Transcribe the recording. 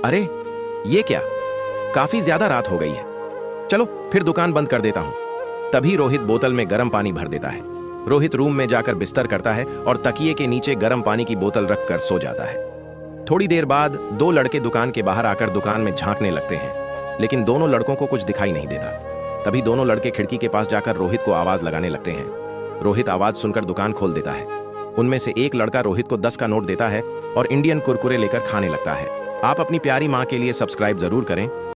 अरे ये क्या, काफी ज्यादा रात हो गई है। चलो फिर दुकान बंद कर देता हूँ। तभी रोहित बोतल में गर्म पानी भर देता है। रोहित रूम में जाकर बिस्तर करता है और तकिए के नीचे गर्म पानी की बोतल रखकर सो जाता है। थोड़ी देर बाद दो लड़के दुकान के बाहर आकर दुकान में झांकने लगते हैं, लेकिन दोनों लड़कों को कुछ दिखाई नहीं देता। तभी दोनों लड़के खिड़की के पास जाकर रोहित को आवाज लगाने लगते हैं। रोहित आवाज सुनकर दुकान खोल देता है। उनमें से एक लड़का रोहित को 10 का नोट देता है और इंडियन कुरकुरे लेकर खाने लगता है। आप अपनी प्यारी माँ के लिए सब्सक्राइब जरूर करें।